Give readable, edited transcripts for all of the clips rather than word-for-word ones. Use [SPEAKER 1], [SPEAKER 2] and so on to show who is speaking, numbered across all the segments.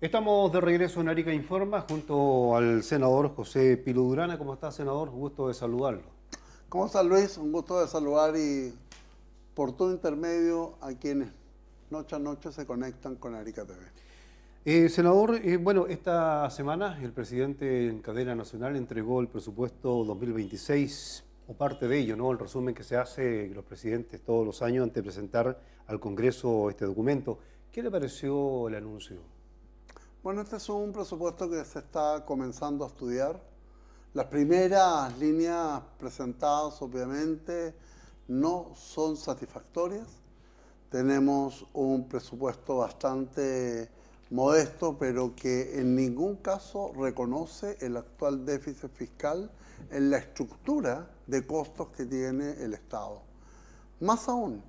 [SPEAKER 1] Estamos de regreso en Arica Informa junto al senador José Pilo Durana. ¿Cómo está, senador? Gusto de saludarlo.
[SPEAKER 2] ¿Cómo está Luis? Un gusto de saludar y por tu intermedio a quienes noche a noche se conectan con Arica TV.
[SPEAKER 1] Senador, bueno, esta semana el presidente en cadena nacional entregó el presupuesto 2026, o parte de ello, ¿no? El resumen que se hace los presidentes todos los años antes de presentar al Congreso este documento. ¿Qué le pareció el anuncio?
[SPEAKER 2] Bueno, este es un presupuesto que se está comenzando a estudiar. Las primeras líneas presentadas obviamente no son satisfactorias. Tenemos un presupuesto bastante modesto, pero que en ningún caso reconoce el actual déficit fiscal en la estructura de costos que tiene el Estado. Más aún,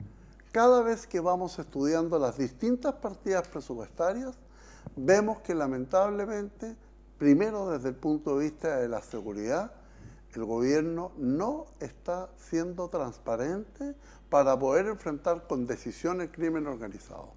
[SPEAKER 2] cada vez que vamos estudiando las distintas partidas presupuestarias, vemos que lamentablemente, primero desde el punto de vista de la seguridad, el gobierno no está siendo transparente para poder enfrentar con decisión el crimen organizado.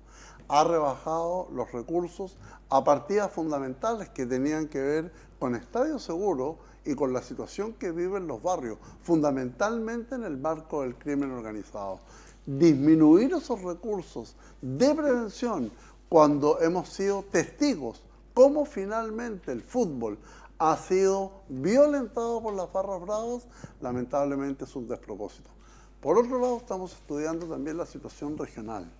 [SPEAKER 2] Ha rebajado los recursos a partidas fundamentales que tenían que ver con Estadio Seguro y con la situación que viven los barrios, fundamentalmente en el marco del crimen organizado. Disminuir esos recursos de prevención cuando hemos sido testigos cómo finalmente el fútbol ha sido violentado por las barras bravas, lamentablemente es un despropósito. Por otro lado, estamos estudiando también la situación regional.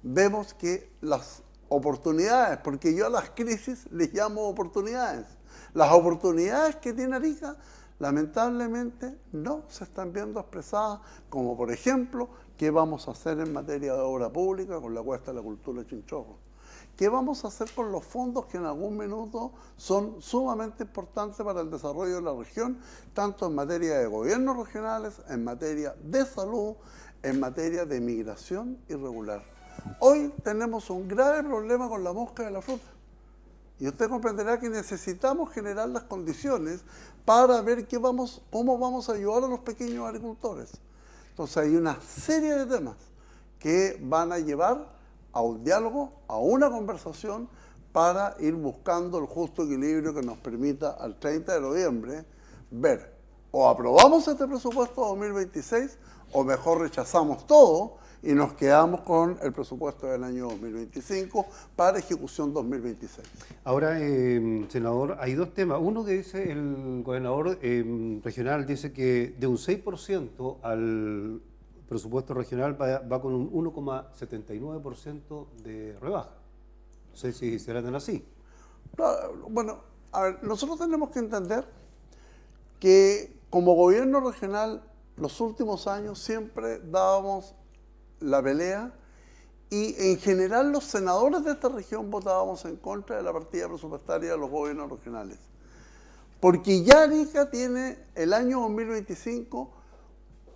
[SPEAKER 2] Vemos que las oportunidades, porque yo a las crisis les llamo oportunidades, las oportunidades que tiene Arica, lamentablemente no se están viendo expresadas, como por ejemplo, qué vamos a hacer en materia de obra pública con la Cuesta de la Cultura de Chinchorro. ¿Qué vamos a hacer con los fondos que en algún minuto son sumamente importantes para el desarrollo de la región, tanto en materia de gobiernos regionales, en materia de salud, en materia de migración irregular? Hoy tenemos un grave problema con la mosca de la fruta. Y usted comprenderá que necesitamos generar las condiciones para ver cómo vamos a ayudar a los pequeños agricultores. Entonces hay una serie de temas que van a llevar a un diálogo, a una conversación para ir buscando el justo equilibrio que nos permita al 30 de noviembre ver o aprobamos este presupuesto 2026 o mejor rechazamos todo y nos quedamos con el presupuesto del año 2025 para ejecución 2026.
[SPEAKER 1] Ahora, senador, hay dos temas. Uno que dice el gobernador regional, dice que de un 6% al presupuesto regional va con un 1,79% de rebaja. No sé si será tan así.
[SPEAKER 2] Bueno, a ver, nosotros tenemos que entender que como gobierno regional los últimos años siempre dábamos la pelea y en general los senadores de esta región votábamos en contra de la partida presupuestaria de los gobiernos regionales. Porque ya Arica tiene el año 2025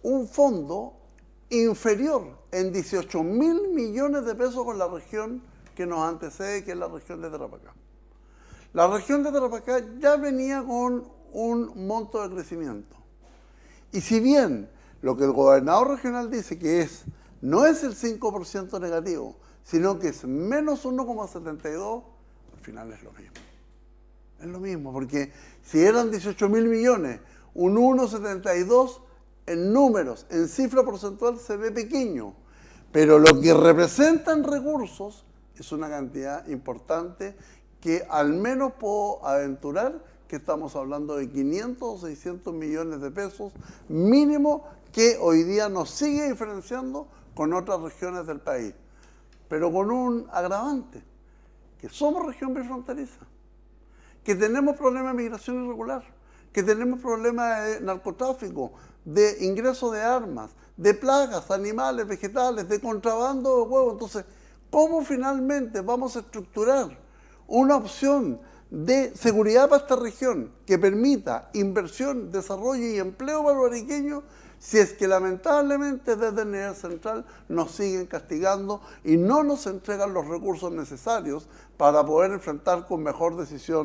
[SPEAKER 2] un fondo inferior en 18.000 millones de pesos con la región que nos antecede, que es la región de Tarapacá. La región de Tarapacá ya venía con un monto de crecimiento. Y si bien lo que el gobernador regional dice que no es el 5% negativo, sino que es menos 1,72, al final es lo mismo. Es lo mismo, porque si eran 18.000 millones, un 1,72 en números, en cifra porcentual se ve pequeño, pero lo que representan recursos es una cantidad importante que al menos puedo aventurar que estamos hablando de 500 o 600 millones de pesos mínimo que hoy día nos sigue diferenciando con otras regiones del país, pero con un agravante, que somos región bifronteriza, que tenemos problemas de migración irregular, que tenemos problemas de narcotráfico, de ingreso de armas, de plagas, animales, vegetales, de contrabando de huevos. Entonces, ¿cómo finalmente vamos a estructurar una opción de seguridad para esta región que permita inversión, desarrollo y empleo para los ariqueños si es que lamentablemente desde el nivel central nos siguen castigando y no nos entregan los recursos necesarios para poder enfrentar con mejor decisión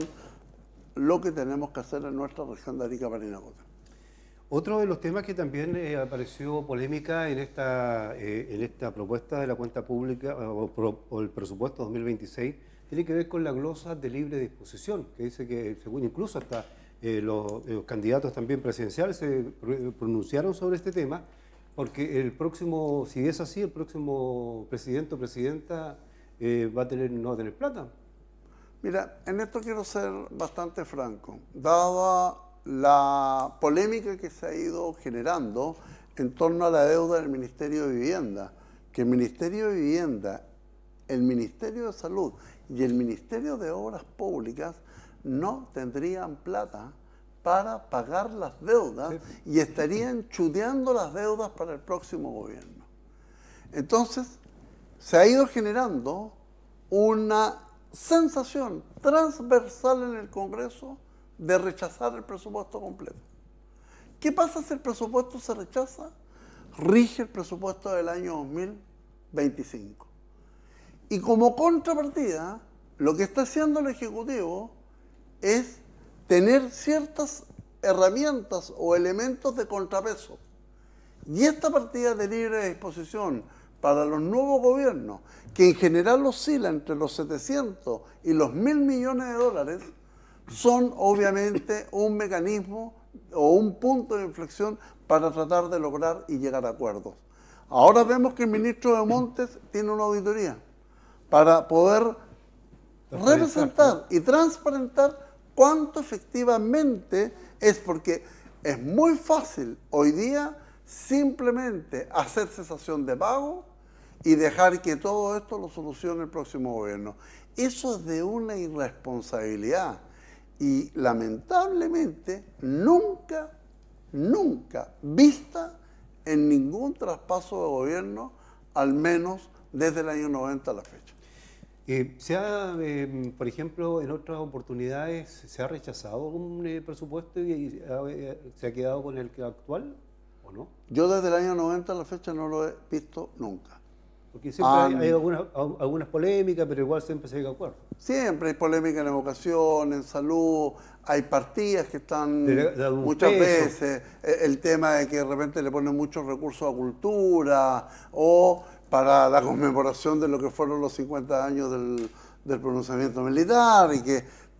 [SPEAKER 2] lo que tenemos que hacer en nuestra región de Arica-Parinacota?
[SPEAKER 1] Otro de los temas que también apareció polémica en esta propuesta de la cuenta pública o el presupuesto 2026 tiene que ver con la glosa de libre disposición, que dice que, según incluso hasta los candidatos también presidenciales se pronunciaron sobre este tema, porque el próximo, si es así, el próximo presidente o presidenta no va a tener plata.
[SPEAKER 2] Mira, en esto quiero ser bastante franco. Dada la polémica que se ha ido generando en torno a la deuda del Ministerio de Vivienda, que el Ministerio de Vivienda, el Ministerio de Salud y el Ministerio de Obras Públicas no tendrían plata para pagar las deudas y estarían chuteando las deudas para el próximo gobierno. Entonces, se ha ido generando una sensación transversal en el Congreso de rechazar el presupuesto completo. ¿Qué pasa si el presupuesto se rechaza? Rige el presupuesto del año 2025. Y como contrapartida, lo que está haciendo el Ejecutivo es tener ciertas herramientas o elementos de contrapeso. Y esta partida de libre disposición para los nuevos gobiernos, que en general oscila entre los 700 y los 1.000 millones de dólares, son obviamente un mecanismo o un punto de inflexión para tratar de lograr y llegar a acuerdos. Ahora vemos que el ministro de Montes tiene una auditoría para poder representar y transparentar cuánto efectivamente es, porque es muy fácil hoy día simplemente hacer cesación de pago y dejar que todo esto lo solucione el próximo gobierno. Eso es de una irresponsabilidad y lamentablemente nunca vista en ningún traspaso de gobierno, al menos desde el año 90 a la fecha.
[SPEAKER 1] Por ejemplo, en otras oportunidades se ha rechazado un presupuesto y se ha quedado con el actual, ¿o no?
[SPEAKER 2] Yo desde el año 90 a la fecha no lo he visto nunca.
[SPEAKER 1] Porque siempre hay algunas polémicas, pero igual siempre se llega a acuerdo.
[SPEAKER 2] Siempre hay polémica en educación, en salud, hay partidas que están muchas
[SPEAKER 1] peso.
[SPEAKER 2] veces, el tema de que de repente le ponen muchos recursos a cultura o para la conmemoración de lo que fueron los 50 años del pronunciamiento militar,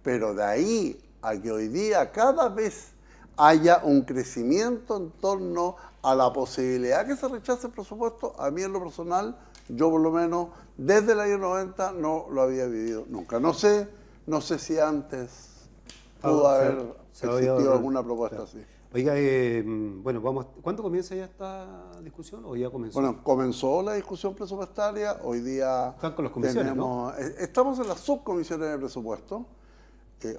[SPEAKER 2] pero de ahí a que hoy día cada vez haya un crecimiento en torno a la posibilidad que se rechace el presupuesto, a mí en lo personal, yo por lo menos desde el año 90 no lo había vivido nunca. No sé si antes pudo haber existido alguna propuesta así.
[SPEAKER 1] Oiga, ¿cuándo comienza ya esta discusión o ya comenzó?
[SPEAKER 2] Bueno, comenzó la discusión presupuestaria, hoy día
[SPEAKER 1] están con las comisiones, ¿no?
[SPEAKER 2] Estamos en las subcomisiones de presupuesto,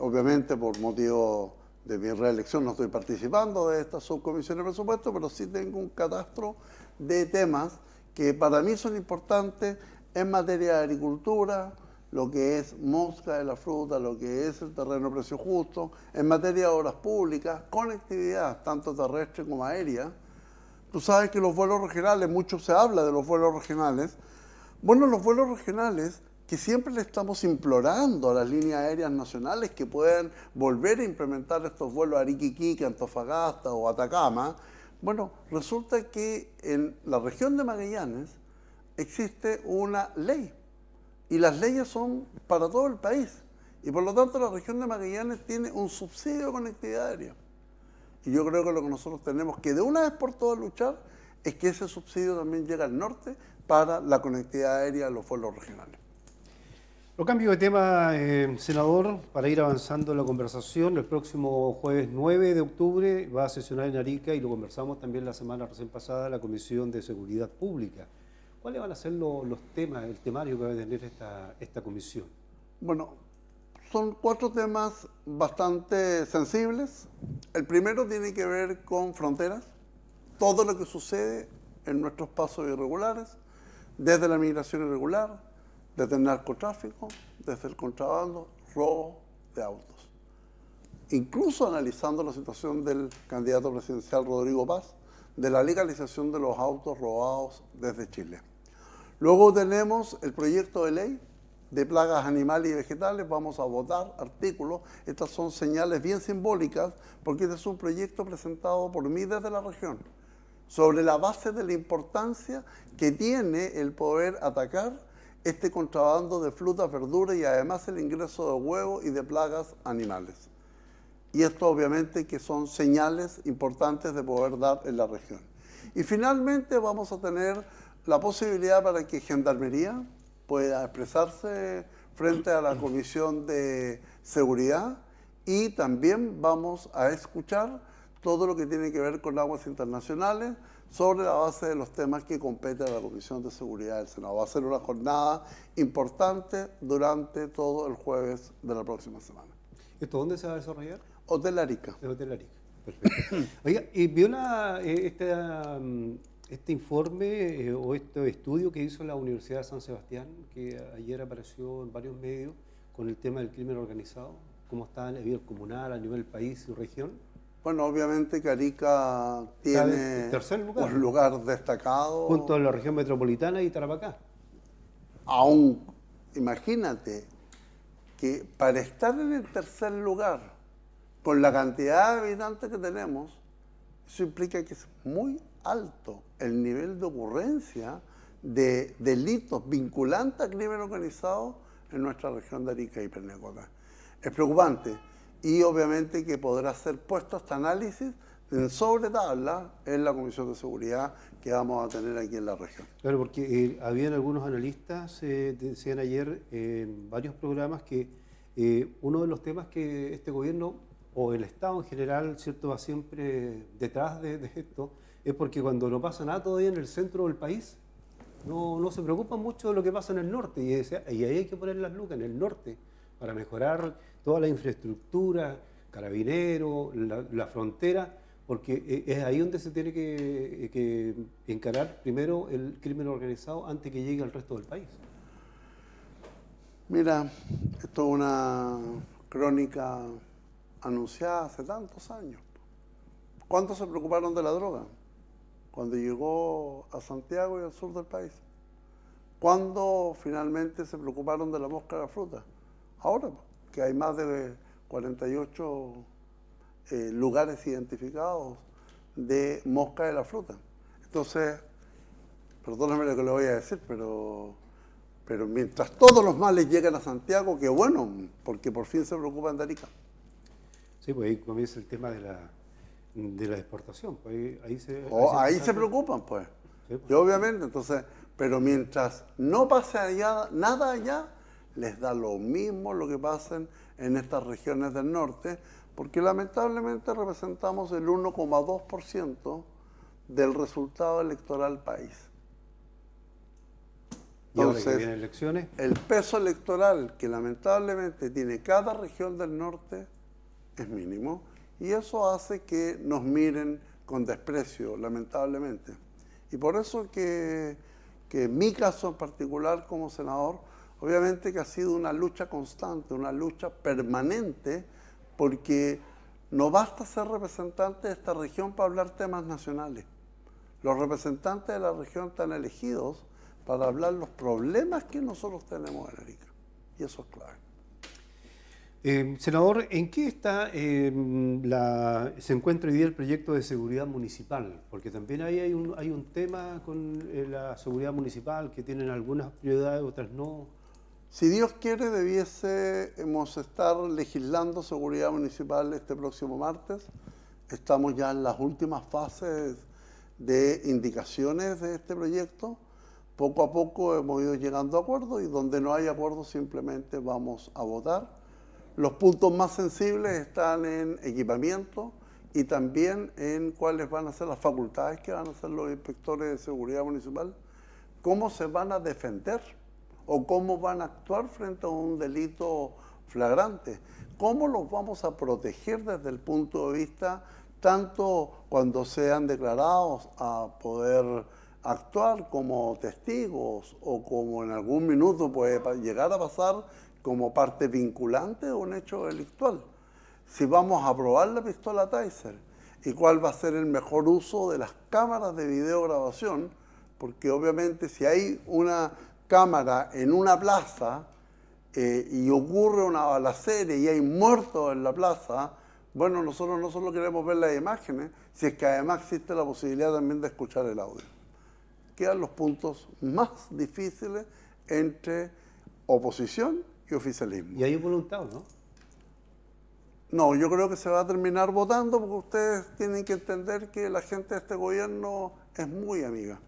[SPEAKER 2] obviamente por motivo de mi reelección no estoy participando de esta subcomisión de presupuesto, pero sí tengo un catastro de temas que para mí son importantes en materia de agricultura, lo que es mosca de la fruta, lo que es el terreno a precio justo, en materia de obras públicas, conectividad, tanto terrestre como aérea. Tú sabes que los vuelos regionales, mucho se habla de los vuelos regionales. Bueno, los vuelos regionales, que siempre le estamos implorando a las líneas aéreas nacionales que puedan volver a implementar estos vuelos a Arica, Antofagasta o Atacama. Bueno, resulta que en la región de Magallanes existe una ley y las leyes son para todo el país y por lo tanto la región de Magallanes tiene un subsidio de conectividad aérea. Y yo creo que lo que nosotros tenemos que de una vez por todas luchar es que ese subsidio también llegue al norte para la conectividad aérea de los vuelos regionales.
[SPEAKER 1] Lo cambio de tema, senador, para ir avanzando en la conversación. El próximo jueves 9 de octubre va a sesionar en Arica, y lo conversamos también la semana recién pasada, la Comisión de Seguridad Pública. ¿Cuáles van a ser los temas, el temario que va a tener esta comisión?
[SPEAKER 2] Bueno, son 4 temas bastante sensibles. El primero tiene que ver con fronteras, todo lo que sucede en nuestros pasos irregulares, desde la migración irregular, desde el narcotráfico, desde el contrabando, robo de autos. Incluso analizando la situación del candidato presidencial Rodrigo Paz, de la legalización de los autos robados desde Chile. Luego tenemos el proyecto de ley de plagas animales y vegetales. Vamos a votar artículos. Estas son señales bien simbólicas porque este es un proyecto presentado por mí desde la región, sobre la base de la importancia que tiene el poder atacar este contrabando de frutas, verduras y además el ingreso de huevos y de plagas animales. Y esto obviamente que son señales importantes de poder dar en la región. Y finalmente vamos a tener la posibilidad para que Gendarmería pueda expresarse frente a la Comisión de Seguridad y también vamos a escuchar todo lo que tiene que ver con aguas internacionales sobre la base de los temas que compete a la Comisión de Seguridad del Senado. Va a ser una jornada importante durante todo el jueves de la próxima semana.
[SPEAKER 1] ¿Esto dónde se va a desarrollar?
[SPEAKER 2] Hotel Arica.
[SPEAKER 1] En Hotel Arica. Perfecto. Oiga, ¿y vio este informe o este estudio que hizo la Universidad de San Sebastián, que ayer apareció en varios medios con el tema del crimen organizado? ¿Cómo está a nivel comunal, a nivel país y región?
[SPEAKER 2] Bueno, obviamente que Arica tiene
[SPEAKER 1] tercer lugar,
[SPEAKER 2] un lugar destacado.
[SPEAKER 1] Junto a la región metropolitana y Tarapacá.
[SPEAKER 2] Aún, imagínate que para estar en el tercer lugar, con la cantidad de habitantes que tenemos, eso implica que es muy alto el nivel de ocurrencia de delitos vinculantes a crimen organizado en nuestra región de Arica y Parinacota. Es preocupante y obviamente que podrá ser puesto este análisis en sobretabla en la Comisión de Seguridad que vamos a tener aquí en la región.
[SPEAKER 1] Claro, porque habían algunos analistas, decían ayer en varios programas que uno de los temas que este gobierno o el Estado en general, ¿cierto?, va siempre detrás de esto, es porque cuando no pasa nada todavía en el centro del país, no se preocupan mucho de lo que pasa en el norte. Y ahí hay que poner las lucas en el norte para mejorar toda la infraestructura, carabineros, la frontera, porque es ahí donde se tiene que encarar primero el crimen organizado antes que llegue al resto del país.
[SPEAKER 2] Mira, esto es una crónica anunciada hace tantos años. ¿Cuántos se preocuparon de la droga? Cuando llegó a Santiago y al sur del país. ¿Cuándo finalmente se preocuparon de la mosca de la fruta? Ahora, que hay más de 48 lugares identificados de mosca de la fruta. Entonces, perdóname lo que le voy a decir, pero mientras todos los males llegan a Santiago, qué bueno, porque por fin se preocupan de Arica.
[SPEAKER 1] Sí, pues ahí comienza el tema de la exportación. Pues
[SPEAKER 2] ahí se preocupan, pues. Sí, pues. Y obviamente, entonces, pero mientras no pase nada allá, les da lo mismo lo que pasa en estas regiones del norte, porque lamentablemente representamos el 1,2% del resultado electoral país.
[SPEAKER 1] ¿Y ahora que vienen elecciones?
[SPEAKER 2] El peso electoral que lamentablemente tiene cada región del norte es mínimo y eso hace que nos miren con desprecio, lamentablemente. Y por eso que en mi caso en particular como senador, obviamente que ha sido una lucha constante, una lucha permanente, porque no basta ser representante de esta región para hablar temas nacionales. Los representantes de la región están elegidos para hablar los problemas que nosotros tenemos en Arica. Y eso es clave.
[SPEAKER 1] Senador, ¿en qué está se encuentra hoy día el proyecto de seguridad municipal? Porque también ahí hay un tema con la seguridad municipal, que tienen algunas prioridades, otras no.
[SPEAKER 2] Si Dios quiere, debiésemos estar legislando seguridad municipal este próximo martes. Estamos ya en las últimas fases de indicaciones de este proyecto. Poco a poco hemos ido llegando a acuerdos y donde no hay acuerdos simplemente vamos a votar. Los puntos más sensibles están en equipamiento y también en cuáles van a ser las facultades que van a hacer los inspectores de seguridad municipal, cómo se van a defender o cómo van a actuar frente a un delito flagrante, cómo los vamos a proteger desde el punto de vista tanto cuando sean declarados a poder actuar como testigos o como en algún minuto puede llegar a pasar como parte vinculante de un hecho delictual. Si vamos a probar la pistola Taser y cuál va a ser el mejor uso de las cámaras de videograbación, porque obviamente si hay una cámara en una plaza y ocurre una balacera y hay muertos en la plaza, bueno, nosotros no solo queremos ver las imágenes, si es que además existe la posibilidad también de escuchar el audio. Quedan los puntos más difíciles entre oposición y oficialismo.
[SPEAKER 1] Y hay voluntad, ¿no?
[SPEAKER 2] No, yo creo que se va a terminar votando porque ustedes tienen que entender que la gente de este gobierno es muy amiga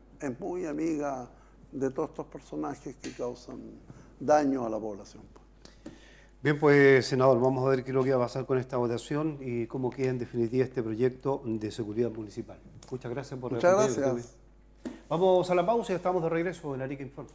[SPEAKER 2] de todos estos personajes que causan daño a la población.
[SPEAKER 1] Bien, pues, senador, vamos a ver qué es lo que va a pasar con esta votación y cómo queda en definitiva este proyecto de seguridad municipal. Muchas gracias por
[SPEAKER 2] Muchas
[SPEAKER 1] responder.
[SPEAKER 2] gracias.
[SPEAKER 1] Vamos a la pausa y estamos de regreso en Arica Informa.